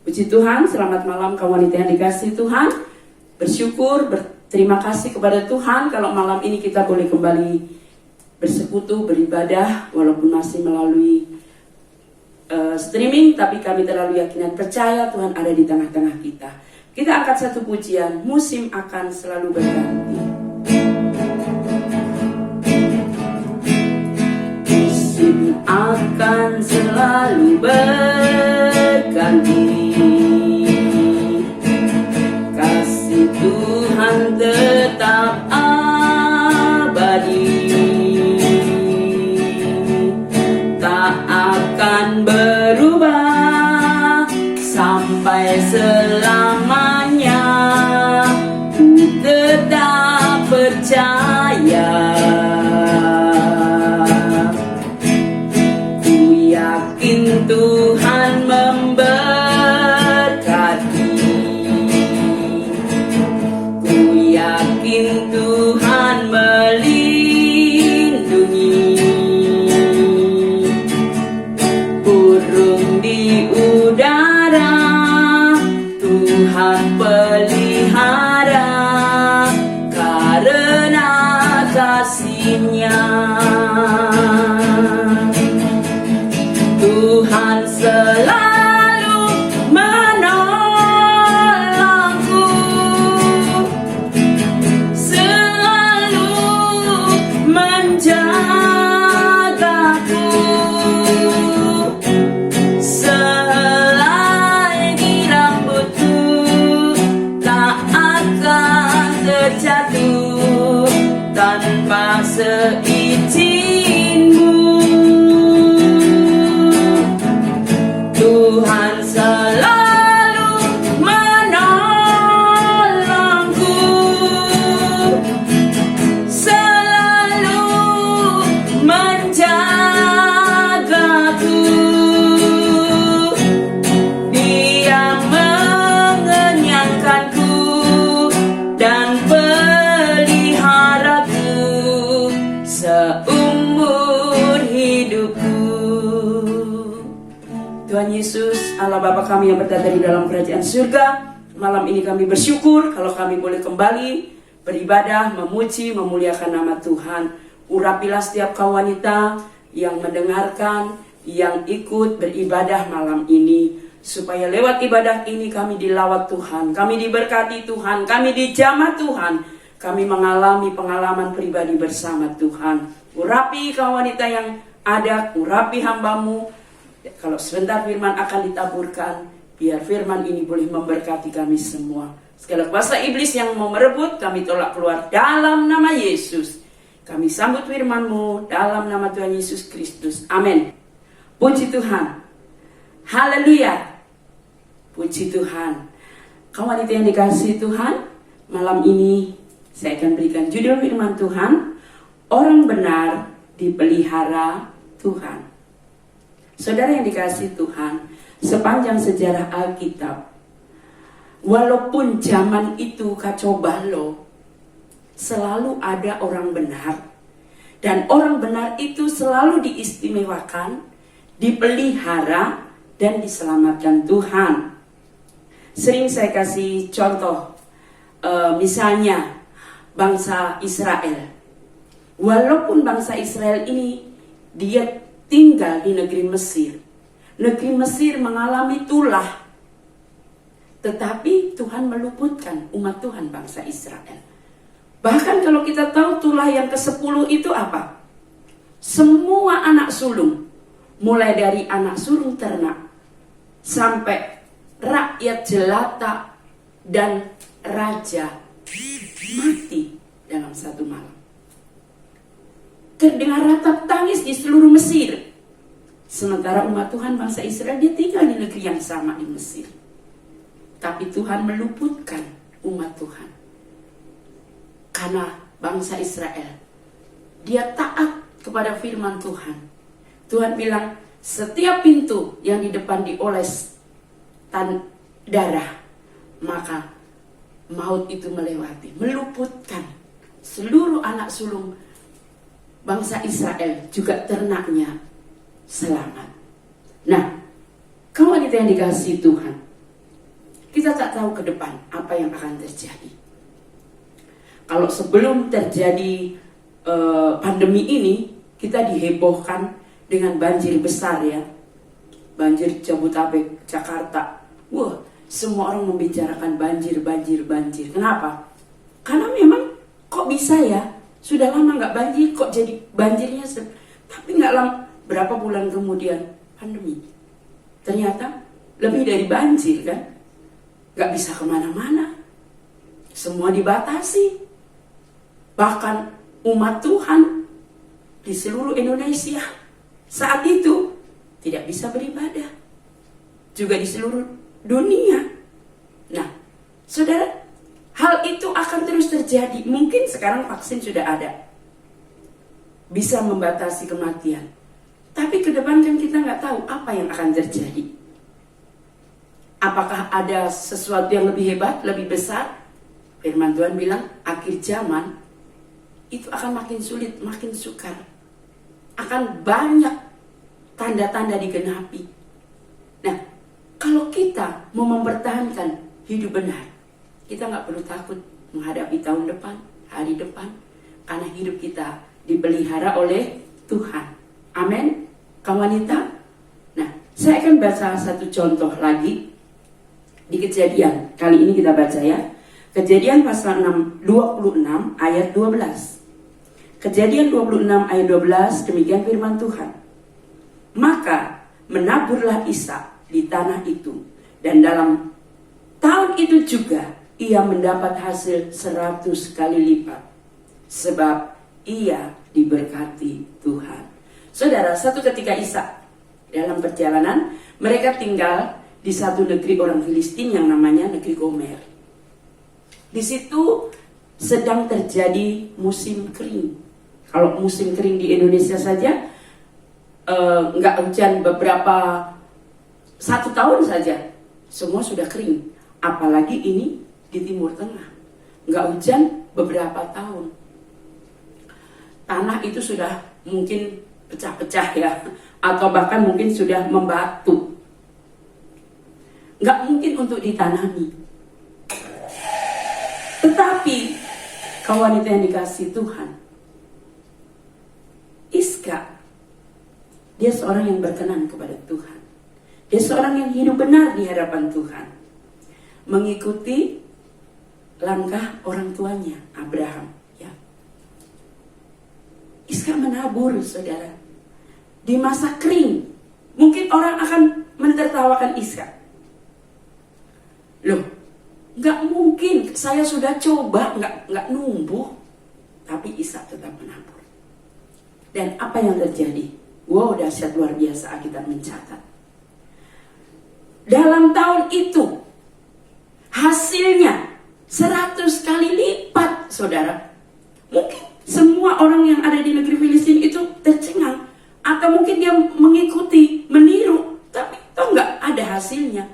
Puji Tuhan, selamat malam kaum wanita yang dikasihi Tuhan. Bersyukur, berterima kasih kepada Tuhan kalau malam ini kita boleh kembali bersekutu, beribadah, walaupun masih melalui streaming, tapi kami terlalu yakin dan percaya Tuhan ada di tengah-tengah kita. Kita angkat satu pujian, musim akan selalu berganti. Musim akan selalu berganti. Kasih Tuhan tetap abadi, tak akan berubah sampai selamanya. Ku tetap percaya, ku yakin Tuhan memberkati, ku yakin Tuhan melindungi. Burung di udara Tuhan pelihara karena kasih-Nya. Tuhan selalu menolongku, selalu menjagaku. Selagi rambutku tak akan terjatuh tanpa seizin-Mu. Tuhan selalu menolongku, selalu menjagaku. Dia mengenyangkanku dan peliharaku seumur hidupku. Tuhan Yesus, Allah Bapa kami yang berada di dalam kerajaan surga, malam ini kami bersyukur kalau kami boleh kembali beribadah, memuji, memuliakan nama Tuhan. Urapilah setiap kaum wanita yang mendengarkan, yang ikut beribadah malam ini, supaya lewat ibadah ini kami dilawat Tuhan, kami diberkati Tuhan, kami dijamah Tuhan, kami mengalami pengalaman pribadi bersama Tuhan. Urapi kaum wanita yang ada, urapi hamba-Mu. Kalau sebentar firman akan ditaburkan, biar firman ini boleh memberkati kami semua. Segala kuasa iblis yang mau merebut, kami tolak keluar dalam nama Yesus. Kami sambut firman-Mu dalam nama Tuhan Yesus Kristus. Amin. Puji Tuhan. Haleluya. Puji Tuhan. Kaum wanita yang dikasihi Tuhan, malam ini saya akan berikan judul firman Tuhan, orang benar dipelihara Tuhan. Saudara yang dikasihi Tuhan, sepanjang sejarah Alkitab, walaupun zaman itu kacau balau, selalu ada orang benar. Dan orang benar itu selalu diistimewakan, dipelihara, dan diselamatkan Tuhan. Sering saya kasih contoh, misalnya bangsa Israel. Walaupun bangsa Israel ini dia tinggal di negeri Mesir. Negeri Mesir mengalami tulah. Tetapi Tuhan meluputkan umat Tuhan bangsa Israel. Bahkan kalau kita tahu tulah yang ke-10 itu apa? Semua anak sulung. Mulai dari anak sulung ternak sampai rakyat jelata dan raja mati dalam satu malam. Terdengar ratap tangis di seluruh Mesir. Sementara umat Tuhan bangsa Israel dia tinggal di negeri yang sama di Mesir. Tapi Tuhan meluputkan umat Tuhan. Karena bangsa Israel dia taat kepada firman Tuhan. Tuhan bilang setiap pintu yang di depan dioles darah, maka maut itu melewati, meluputkan seluruh anak sulung bangsa Israel, juga ternaknya selamat. Nah, kaum wanita yang dikasihi Tuhan, kita tak tahu ke depan apa yang akan terjadi. Kalau sebelum terjadi pandemi ini, kita dihebohkan dengan banjir besar ya. Banjir Jabodetabek, Jakarta. Wah, semua orang membicarakan banjir. Kenapa? Karena memang kok bisa ya, sudah lama nggak banjir, kok jadi banjirnya. Tapi nggak lama, berapa bulan kemudian pandemi. Ternyata lebih dari banjir kan. Nggak bisa kemana-mana. Semua dibatasi. Bahkan umat Tuhan di seluruh Indonesia saat itu tidak bisa beribadah. Juga di seluruh dunia. Nah, saudara, hal itu akan terus terjadi. Mungkin sekarang vaksin sudah ada, bisa membatasi kematian. Tapi ke depan kan kita nggak tahu apa yang akan terjadi. Apakah ada sesuatu yang lebih hebat, lebih besar? Firman Tuhan bilang, akhir zaman itu akan makin sulit, makin sukar. Akan banyak tanda-tanda digenapi. Nah, kalau kita mau mempertahankan hidup benar, kita nggak perlu takut menghadapi tahun depan, hari depan, karena hidup kita dipelihara oleh Tuhan. Amin, kaum wanita. Nah, saya akan baca satu contoh lagi di Kejadian. Kali ini kita baca ya. Kejadian pasal 26 ayat 12. Kejadian 26 ayat 12, demikian firman Tuhan. Maka menaburlah Ishak di tanah itu, dan dalam tahun itu juga ia mendapat hasil 100 kali lipat, sebab ia diberkati Tuhan. Saudara, satu ketika Ishak dalam perjalanan, mereka tinggal di satu negeri orang Filistin yang namanya negeri Gomer. Di situ sedang terjadi musim kering. Kalau musim kering di Indonesia saja nggak hujan beberapa 1 tahun saja, semua sudah kering. Apalagi ini di Timur Tengah, nggak hujan beberapa tahun. Tanah itu sudah mungkin pecah-pecah ya, atau bahkan mungkin sudah membatu. Nggak mungkin untuk ditanami. Tetapi kaum wanita yang dikasihi Tuhan, Iska, dia seorang yang berkenan kepada Tuhan. Dia seorang yang hidup benar di hadapan Tuhan, mengikuti langkah orang tuanya Abraham. Ya. Iska menabur, saudara, di masa kering. Mungkin orang akan mentertawakan Iska. Loh, nggak mungkin, saya sudah coba nggak numbuh, tapi Ishak tetap menabur. Dan apa yang terjadi? Wow, dahsyat luar biasa. Alkitab mencatat. Dalam tahun itu hasilnya 100 kali lipat, saudara. Mungkin semua orang yang ada di negeri Filistin itu tercengang, atau mungkin dia mengikuti, meniru, tapi toh nggak ada hasilnya.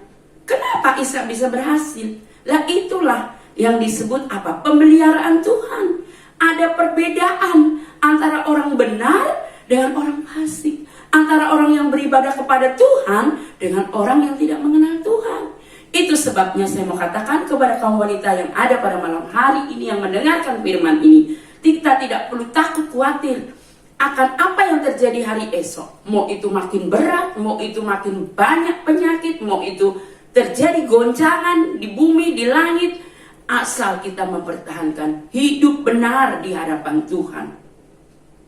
Kenapa Ishak bisa berhasil? Lah itulah yang disebut apa? Pemeliharaan Tuhan. Ada perbedaan antara orang benar dengan orang fasik, antara orang yang beribadah kepada Tuhan dengan orang yang tidak mengenal Tuhan. Itu sebabnya saya mau katakan kepada kaum wanita yang ada pada malam hari ini yang mendengarkan firman ini, kita tidak perlu takut khawatir akan apa yang terjadi hari esok. Mau itu makin berat, mau itu makin banyak penyakit, mau itu terjadi goncangan di bumi, di langit, asal kita mempertahankan hidup benar di hadapan Tuhan.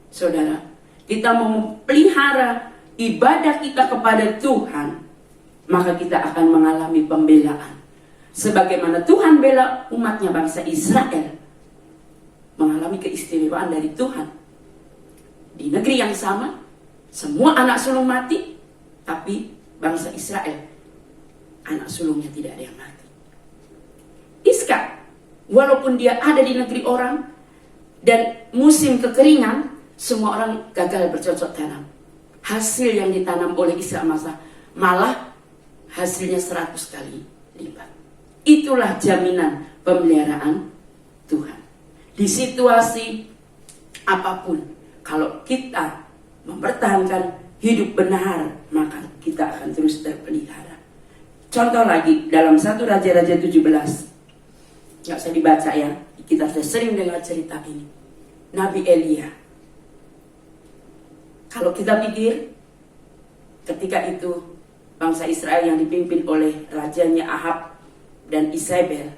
Saudara, kita memelihara ibadah kita kepada Tuhan, maka kita akan mengalami pembelaan. Sebagaimana Tuhan bela umatnya bangsa Israel, mengalami keistimewaan dari Tuhan. Di negeri yang sama, semua anak sulung mati, tapi bangsa Israel, anak sulungnya tidak ada yang mati. Iska, walaupun dia ada di negeri orang dan musim kekeringan, semua orang gagal bercocok tanam. Hasil yang ditanam oleh Iska malah hasilnya 100 kali lipat. Itulah jaminan pemeliharaan Tuhan. Di situasi apapun, kalau kita mempertahankan hidup benar, maka kita akan terus terpelihara. Contoh lagi dalam 1 Raja-Raja 17. Nggak usah dibaca ya, kita sudah sering dengar cerita ini. Nabi Elia. Kalau kita pikir ketika itu bangsa Israel yang dipimpin oleh rajanya Ahab dan Isabel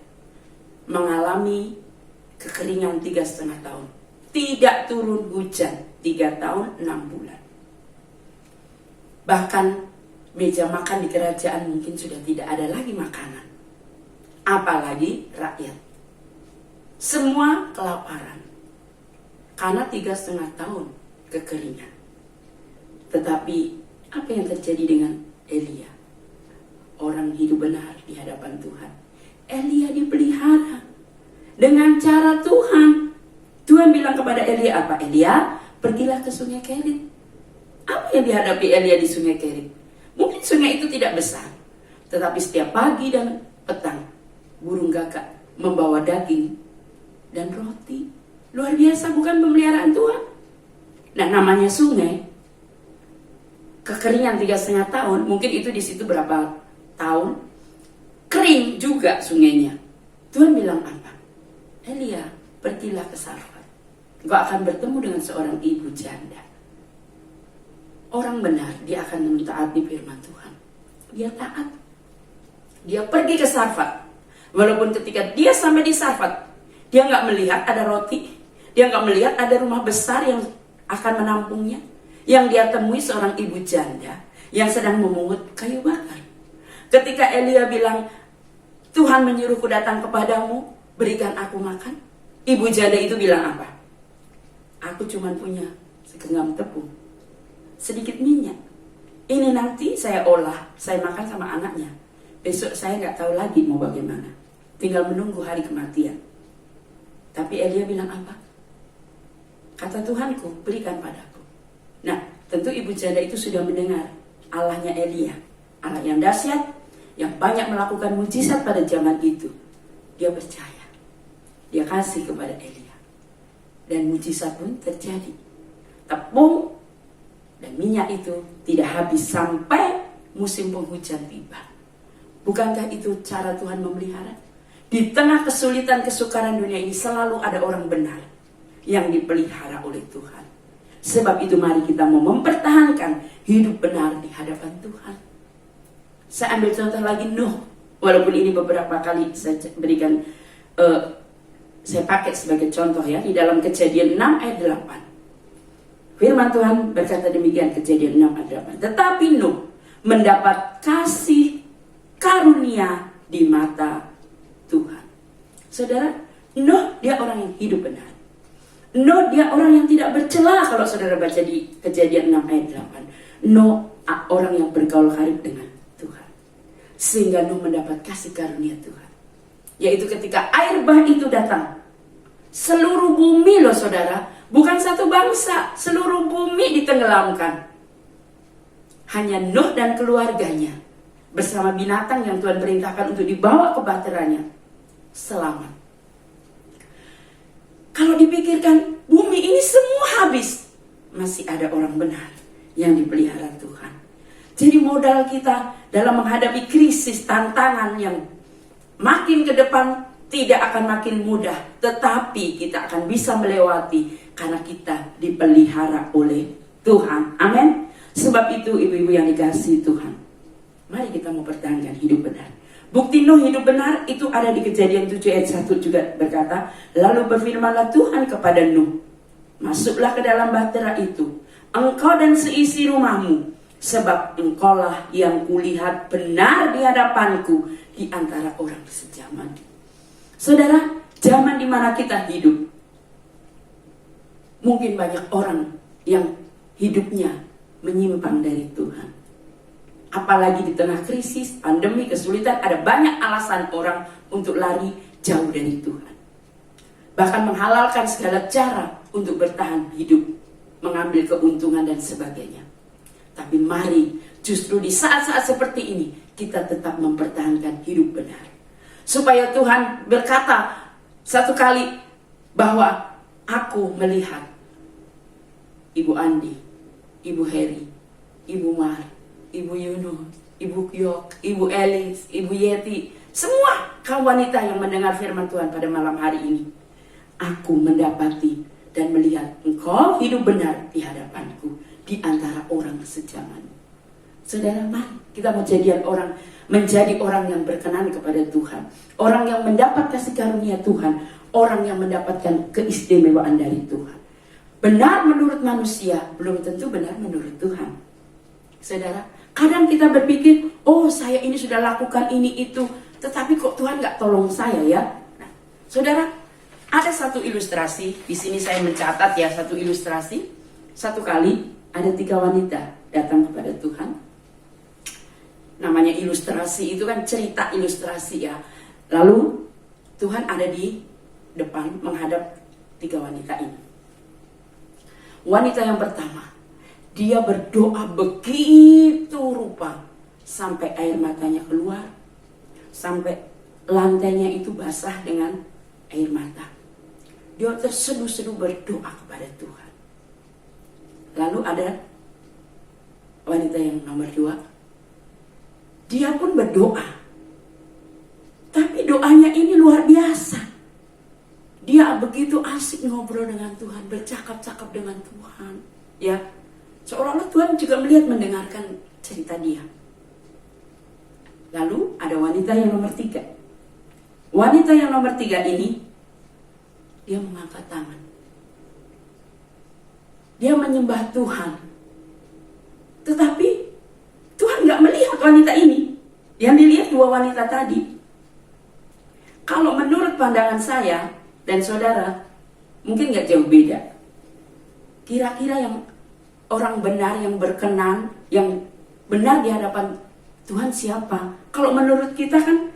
mengalami kekeringan 3,5 tahun. Tidak turun hujan 3 tahun 6 bulan. Bahkan meja makan di kerajaan mungkin sudah tidak ada lagi makanan. Apalagi rakyat. Semua kelaparan. Karena 3,5 tahun kekeringan. Tetapi apa yang terjadi dengan Elia? Orang hidup benar di hadapan Tuhan. Elia dipelihara dengan cara Tuhan. Tuhan bilang kepada Elia apa? Elia, pergilah ke sungai Kerit. Apa yang dihadapi Elia di sungai Kerit? Mungkin sungai itu tidak besar. Tetapi setiap pagi dan petang, burung gagak membawa daging dan roti. Luar biasa, bukan pemeliharaan Tuhan? Nah, namanya sungai. Kekeringan 3,5 tahun, mungkin itu di situ berapa tahun? Kering juga sungainya. Tuhan bilang apa? Elia, pergilah ke Sarfat. Engkau akan bertemu dengan seorang ibu janda. Orang benar, dia akan mentaati firman Tuhan. Dia taat. Dia pergi ke Sarfat. Walaupun ketika dia sampai di Sarfat, dia nggak melihat ada roti. Dia nggak melihat ada rumah besar yang akan menampungnya. Yang dia temui seorang ibu janda yang sedang memungut kayu bakar. Ketika Elia bilang, Tuhan menyuruhku datang kepadamu, berikan aku makan. Ibu janda itu bilang apa? Aku cuma punya segenggam tepung, sedikit minyak. Ini nanti saya olah, saya makan sama anaknya. Besok saya nggak tahu lagi mau bagaimana. Tinggal menunggu hari kematian. Tapi Elia bilang apa? Kata Tuhanku, berikan padaku. Nah, tentu ibu janda itu sudah mendengar Allahnya Elia. Allah yang dahsyat, yang banyak melakukan mujizat pada zaman itu. Dia percaya. Dia kasih kepada Elia. Dan mujizat pun terjadi. Tepung dan minyak itu tidak habis sampai musim penghujan tiba. Bukankah itu cara Tuhan memelihara? Di tengah kesulitan kesukaran dunia ini selalu ada orang benar yang dipelihara oleh Tuhan. Sebab itu mari kita mau mempertahankan hidup benar di hadapan Tuhan. Saya ambil contoh lagi Nuh. Walaupun ini beberapa kali saya berikan, saya pakai sebagai contoh ya. Di dalam Kejadian 6 ayat 8. Firman Tuhan berkata demikian, Kejadian 6 ayat 8. Tetapi Nuh mendapat kasih karunia di mata Tuhan. Saudara, Nuh dia orang yang hidup benar. Nuh dia orang yang tidak bercela. Kalau saudara baca di Kejadian 6 ayat 8. Nuh orang yang bergaul karib dengan Tuhan. Sehingga Nuh mendapat kasih karunia Tuhan. Yaitu ketika air bah itu datang. Seluruh bumi loh saudara. Bukan satu bangsa. Seluruh bumi ditenggelamkan. Hanya Nuh dan keluarganya bersama binatang yang Tuhan perintahkan untuk dibawa ke bahteranya selamat. Kalau dipikirkan bumi ini semua habis, masih ada orang benar yang dipelihara Tuhan. Jadi modal kita dalam menghadapi krisis, tantangan yang makin ke depan tidak akan makin mudah, tetapi kita akan bisa melewati karena kita dipelihara oleh Tuhan. Amin. Sebab itu ibu-ibu yang dikasihi Tuhan, mari kita mempertahankan hidup benar. Bukti Nuh hidup benar itu ada di Kejadian 7 ayat 1 juga berkata, lalu berfirmanlah Tuhan kepada Nuh, masuklah ke dalam bahtera itu, engkau dan seisi rumahmu, sebab engkaulah yang kulihat benar di hadapanku di antara orang sejaman. Saudara, zaman di mana kita hidup, mungkin banyak orang yang hidupnya menyimpang dari Tuhan. Apalagi di tengah krisis, pandemi, kesulitan, ada banyak alasan orang untuk lari jauh dari Tuhan. Bahkan menghalalkan segala cara untuk bertahan hidup, mengambil keuntungan dan sebagainya. Tapi mari justru di saat-saat seperti ini, kita tetap mempertahankan hidup benar. Supaya Tuhan berkata satu kali bahwa aku melihat Ibu Andi, Ibu Heri, Ibu Mar, Ibu Yunus, Ibu Kyok, Ibu Elis, Ibu Yeti, semua kaum wanita yang mendengar firman Tuhan pada malam hari ini. Aku mendapati dan melihat engkau hidup benar di hadapanku di antara orang sejaman. Saudara, mari kita menjadi orang yang berkenan kepada Tuhan, orang yang mendapat kasih karunia Tuhan, orang yang mendapatkan keistimewaan dari Tuhan. Benar menurut manusia, belum tentu benar menurut Tuhan. Saudara, kadang kita berpikir, oh saya ini sudah lakukan ini itu, tetapi kok Tuhan gak tolong saya ya. Nah, saudara, ada satu ilustrasi, di sini saya mencatat ya satu ilustrasi. Satu kali ada 3 wanita datang kepada Tuhan. Namanya ilustrasi, itu kan cerita ilustrasi ya. Lalu Tuhan ada di depan menghadap 3 wanita ini. Wanita yang pertama, dia berdoa begitu rupa sampai air matanya keluar, sampai lantainya itu basah dengan air mata. Dia terseduh-seduh berdoa kepada Tuhan. Lalu ada wanita yang nomor 2. Dia pun berdoa. Tapi doanya ini luar biasa. Dia begitu asik ngobrol dengan Tuhan, bercakap-cakap dengan Tuhan. Ya, seolah-olah Tuhan juga mendengarkan cerita dia. Lalu ada wanita yang nomor 3. Wanita yang nomor 3 ini, dia mengangkat tangan. Dia menyembah Tuhan. Tetapi Tuhan gak melihat wanita ini. Yang dilihat 2 wanita tadi. Kalau menurut pandangan saya dan saudara, mungkin gak jauh beda. Kira-kira yang orang benar, yang berkenan, yang benar di hadapan Tuhan siapa? Kalau menurut kita kan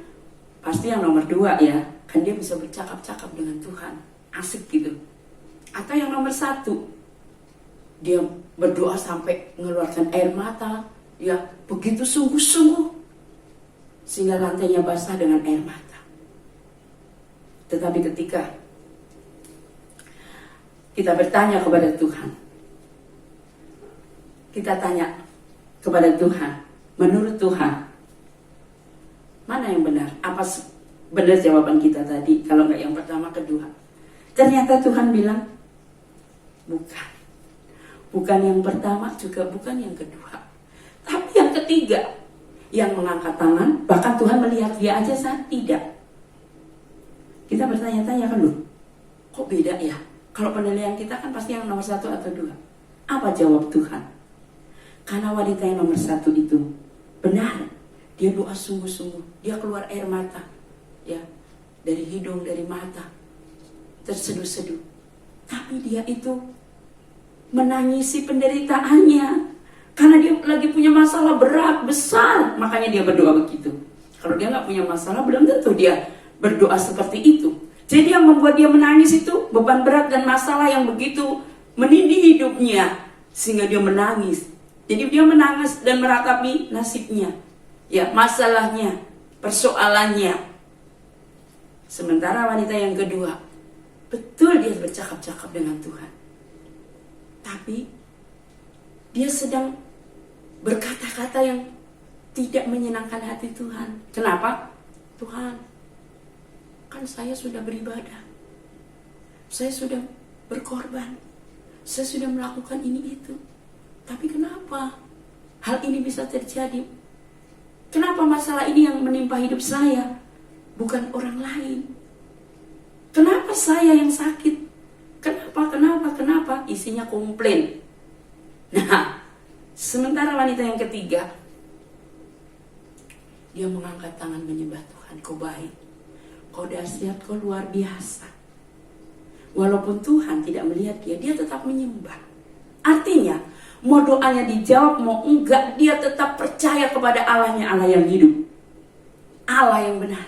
pasti yang nomor 2 ya. Kan dia bisa bercakap-cakap dengan Tuhan. Asik gitu. Atau yang nomor 1, dia berdoa sampai mengeluarkan air mata, ya begitu sungguh-sungguh sehingga lantainya basah dengan air mata. Tetapi ketika kita bertanya kepada Tuhan, kita tanya kepada Tuhan, menurut Tuhan mana yang benar? Apa benar jawaban kita tadi? Kalau nggak yang pertama, kedua. Ternyata Tuhan bilang, bukan yang pertama, juga bukan yang kedua, tapi yang ketiga, yang mengangkat tangan. Bahkan Tuhan melihat dia aja saat tidak. Kita bertanya-tanya kan, loh, kok beda ya? Kalau penilaian kita kan pasti yang nomor 1 atau 2. Apa jawab Tuhan? Karena wanita yang nomor 1 itu benar, dia doa sungguh-sungguh, dia keluar air mata, ya, dari hidung, dari mata, terseduh-seduh. Tapi dia itu menangisi penderitaannya karena dia lagi punya masalah berat, besar. Makanya dia berdoa begitu. Kalau dia gak punya masalah, belum tentu dia berdoa seperti itu. Jadi yang membuat dia menangis itu beban berat dan masalah yang begitu menindih hidupnya, sehingga dia menangis. Jadi dia menangis dan meratapi nasibnya, ya, masalahnya, persoalannya. Sementara wanita yang kedua, betul dia bercakap-cakap dengan Tuhan, tapi dia sedang berkata-kata yang tidak menyenangkan hati Tuhan. Kenapa? Tuhan, kan saya sudah beribadah, saya sudah berkorban, saya sudah melakukan ini itu, tapi kenapa hal ini bisa terjadi? Kenapa masalah ini yang menimpa hidup saya, bukan orang lain? Kenapa saya yang sakit? Kenapa? Isinya komplain. Nah, sementara wanita yang ketiga, dia mengangkat tangan menyembah Tuhan. Kau baik, kau dahsyat, kau luar biasa. Walaupun Tuhan tidak melihat dia, dia tetap menyembah. Artinya, mau doanya dijawab, mau enggak, dia tetap percaya kepada Allahnya, Allah yang hidup, Allah yang benar,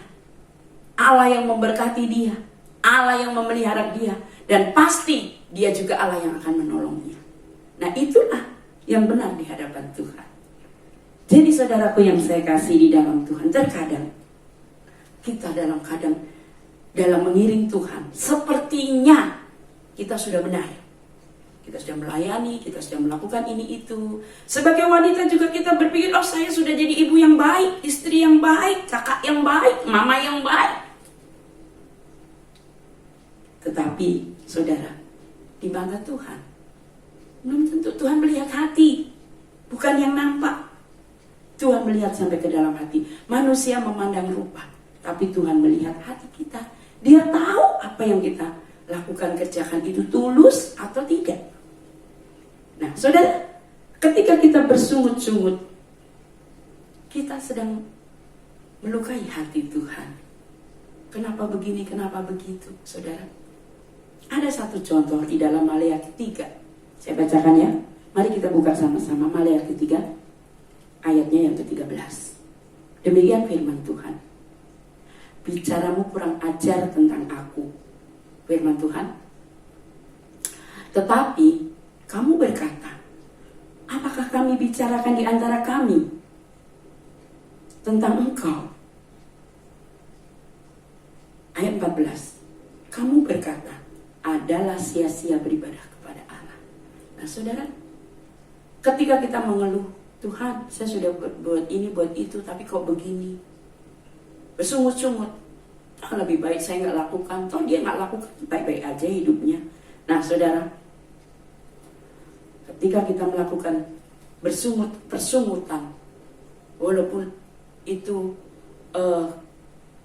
Allah yang memberkati dia, Allah yang memelihara dia, dan pasti dia juga Allah yang akan menolongnya. Nah, itulah yang benar di hadapan Tuhan. Jadi saudaraku yang saya kasih di dalam Tuhan, terkadang kita dalam mengiring Tuhan, sepertinya kita sudah benar, kita sudah melayani, kita sudah melakukan ini itu. Sebagai wanita juga kita berpikir, oh saya sudah jadi ibu yang baik, istri yang baik, kakak yang baik, mama yang baik. Tetapi saudara, di mata Tuhan, belum tentu Tuhan melihat hati, bukan yang nampak. Tuhan melihat sampai ke dalam hati. Manusia memandang rupa, tapi Tuhan melihat hati kita. Dia tahu apa yang kita lakukan, kerjakan itu tulus atau tidak. Nah, saudara, ketika kita bersungut-sungut, kita sedang melukai hati Tuhan. Kenapa begini, kenapa begitu, saudara? Ada satu contoh di dalam Maleakhi 3. Saya bacakan ya. Mari kita buka sama-sama Maleakhi 3, ayatnya yang ke-13. Demikian firman Tuhan. Bicaramu kurang ajar tentang aku, firman Tuhan. Tetapi kamu berkata, apakah kami bicarakan di antara kami tentang engkau? Ayat 14. Kamu berkata, adalah sia-sia beribadah kepada Allah. Nah saudara, ketika kita mengeluh, Tuhan saya sudah buat ini, buat itu, tapi kok begini, bersungut-sungut, lebih baik saya nggak lakukan. Toh dia nggak lakukan, baik-baik aja hidupnya. Nah saudara, ketika kita melakukan persungutan, walaupun itu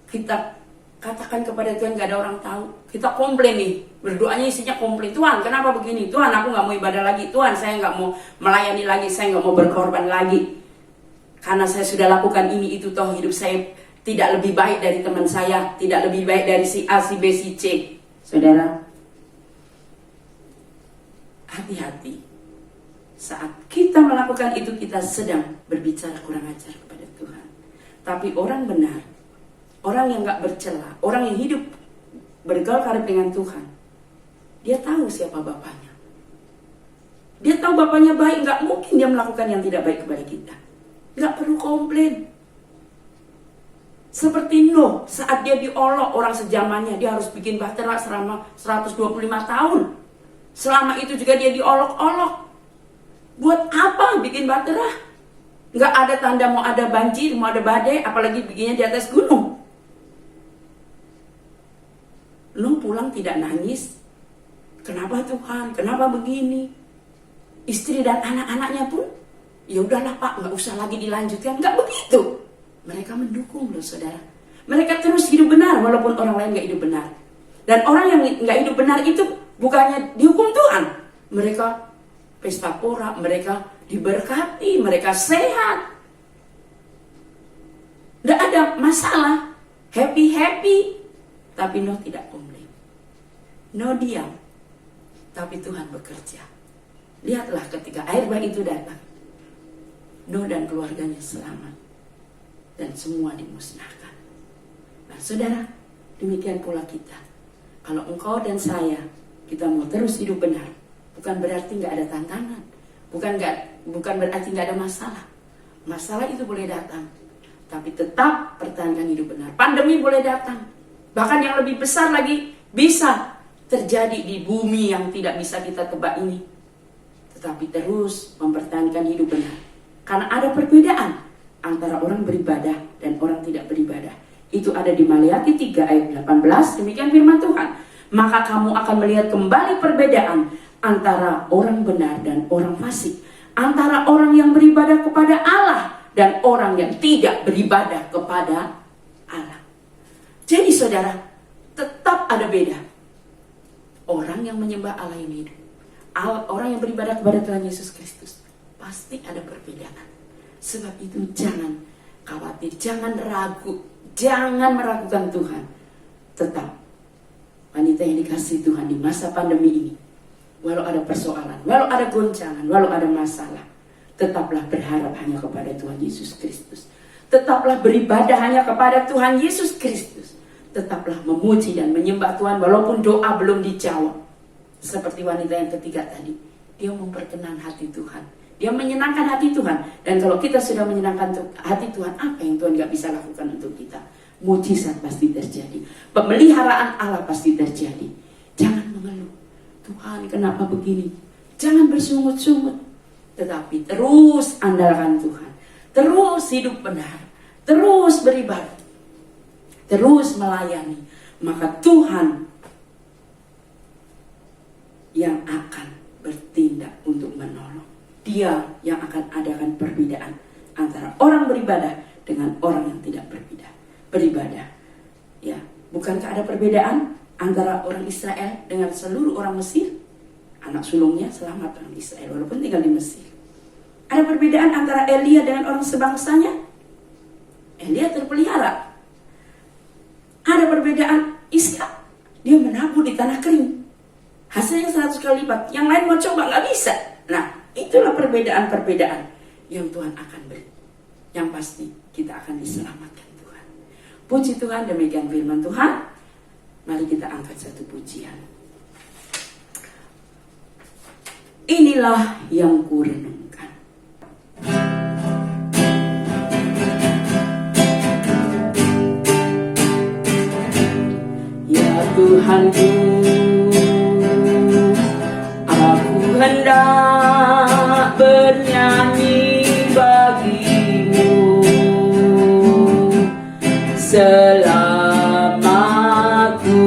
kita katakan kepada Tuhan, nggak ada orang tahu, kita komplain nih, berdoanya isinya komplain. Tuhan kenapa begini? Tuhan aku nggak mau ibadah lagi. Tuhan saya nggak mau melayani lagi, saya nggak mau berkorban lagi, karena saya sudah lakukan ini itu. Toh hidup saya tidak lebih baik dari teman saya, tidak lebih baik dari si A, si B, si C. Saudara, hati-hati. Saat kita melakukan itu, kita sedang berbicara kurang ajar kepada Tuhan. Tapi orang benar, orang yang gak bercela, orang yang hidup bergaul karib dengan Tuhan, dia tahu siapa Bapaknya. Dia tahu Bapaknya baik, gak mungkin dia melakukan yang tidak baik kepada kita. Gak perlu komplain. Seperti Nuh, saat dia diolok orang sejamannya, dia harus bikin bahtera selama 125 tahun. Selama itu juga dia diolok-olok. Buat apa bikin bahtera? Nggak ada tanda mau ada banjir, mau ada badai, apalagi bikinnya di atas gunung. Nuh pulang tidak nangis. Kenapa Tuhan? Kenapa begini? Istri dan anak-anaknya pun, ya udahlah Pak, nggak usah lagi dilanjutkan. Nggak begitu. Mereka mendukung loh saudara. Mereka terus hidup benar walaupun orang lain gak hidup benar. Dan orang yang gak hidup benar itu bukannya dihukum Tuhan. Mereka pesta pora, mereka diberkati, mereka sehat. Gak ada masalah, happy-happy. Tapi Nuh tidak komplain. Nuh diam. Tapi Tuhan bekerja. Lihatlah ketika air bah itu datang, Nuh dan keluarganya selamat. Dan semua dimusnahkan. Nah saudara, demikian pula kita. Kalau engkau dan saya, kita mau terus hidup benar, bukan berarti gak ada tantangan, bukan berarti gak ada masalah. Masalah itu boleh datang, tapi tetap pertahankan hidup benar. Pandemi boleh datang, bahkan yang lebih besar lagi bisa terjadi di bumi yang tidak bisa kita tebak ini. Tetapi terus mempertahankan hidup benar, karena ada perbedaan antara orang beribadah dan orang tidak beribadah. Itu ada di Maleakhi 3 ayat 18. Demikian firman Tuhan. Maka kamu akan melihat kembali perbedaan antara orang benar dan orang fasik, antara orang yang beribadah kepada Allah dan orang yang tidak beribadah kepada Allah. Jadi saudara, tetap ada beda. Orang yang menyembah Allah yang hidup, orang yang beribadah kepada Tuhan Yesus Kristus, pasti ada perbedaan. Sebab itu jangan khawatir, jangan ragu, jangan meragukan Tuhan. Tetap wanita yang dikasihi Tuhan di masa pandemi ini, walau ada persoalan, walau ada goncangan, walau ada masalah, tetaplah berharap hanya kepada Tuhan Yesus Kristus. Tetaplah beribadah hanya kepada Tuhan Yesus Kristus. Tetaplah memuji dan menyembah Tuhan walaupun doa belum dijawab. Seperti wanita yang ketiga tadi, dia memperkenan hati Tuhan. Dia menyenangkan hati Tuhan. Dan kalau kita sudah menyenangkan hati Tuhan, apa yang Tuhan gak bisa lakukan untuk kita? Mujizat pasti terjadi. Pemeliharaan Allah pasti terjadi. Jangan mengeluh, Tuhan kenapa begini? Jangan bersungut-sungut, tetapi terus andalkan Tuhan. Terus hidup benar, terus beribadah, terus melayani. Maka Tuhan yang akan bertindak untuk menolong. Dia yang akan adakan perbedaan antara orang beribadah dengan orang yang tidak beribadah. Ya, bukankah ada perbedaan antara orang Israel dengan seluruh orang Mesir? Anak sulungnya selamat orang Israel walaupun tinggal di Mesir. Ada perbedaan antara Elia dengan orang sebangsanya? Elia terpelihara. Ada perbedaan Ishak, dia menabur di tanah kering. Hasilnya 100 kali lipat. Yang lain mau coba nggak bisa. Nah, itulah perbedaan-perbedaan yang Tuhan akan beri. Yang pasti kita akan diselamatkan Tuhan. Puji Tuhan, demikian firman Tuhan. Mari kita angkat satu pujian. Inilah yang kurenungkan. Ya Tuhanku, aku hendak bernyanyi bagimu selama ku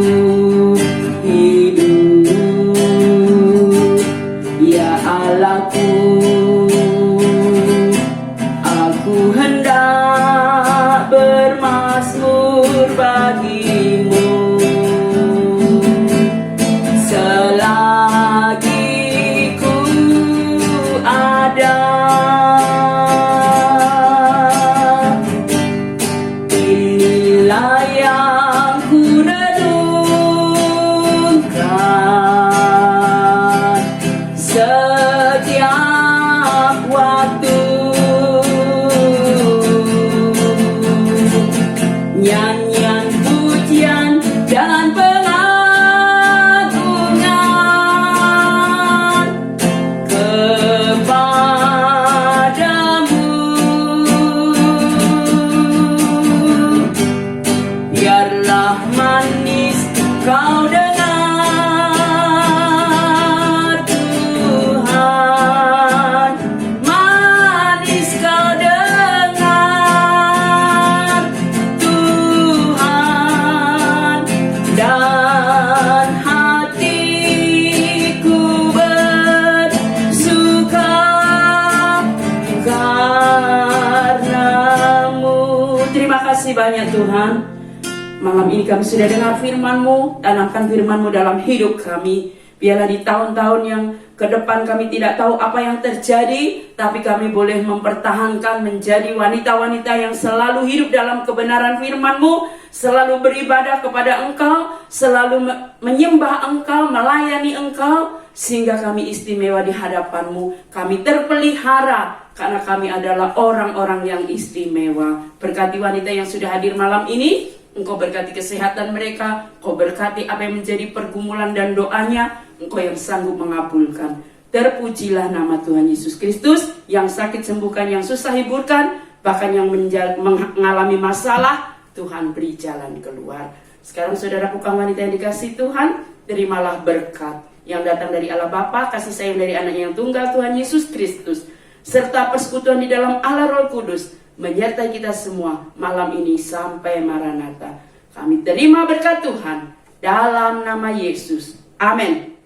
hidup. Ya Allahku, aku hendak bermazmur bagimu selagi ku ada. Inilah yang ku renungkan setiap waktu. Nyanyian pujian dan pengagungan kepadamu. Biarlah manis kau dengar Tuhan, manis kau dengar Tuhan, dan hatiku bersuka karenamu. Terima kasih banyak Tuhan. Malam ini kami sudah dengar firman-Mu, tanamkan firman-Mu dalam hidup kami. Biarlah di tahun-tahun yang ke depan kami tidak tahu apa yang terjadi, tapi kami boleh mempertahankan menjadi wanita-wanita yang selalu hidup dalam kebenaran firman-Mu, selalu beribadah kepada Engkau, selalu menyembah Engkau, melayani Engkau, sehingga kami istimewa di hadapan-Mu. Kami terpelihara karena kami adalah orang-orang yang istimewa. Berkati wanita yang sudah hadir malam ini. Engkau berkati kesehatan mereka, Engkau berkati apa yang menjadi pergumulan dan doanya, Engkau yang sanggup mengabulkan. Terpujilah nama Tuhan Yesus Kristus, yang sakit sembuhkan, yang susah hiburkan, bahkan yang mengalami masalah, Tuhan beri jalan keluar. Sekarang saudaraku kaum wanita yang dikasihi Tuhan, terimalah berkat yang datang dari Allah Bapa, kasih sayang dari anaknya yang tunggal Tuhan Yesus Kristus, serta persekutuan di dalam Allah Roh Kudus, menyertai kita semua malam ini sampai Maranatha. Kami terima berkat Tuhan dalam nama Yesus. Amin.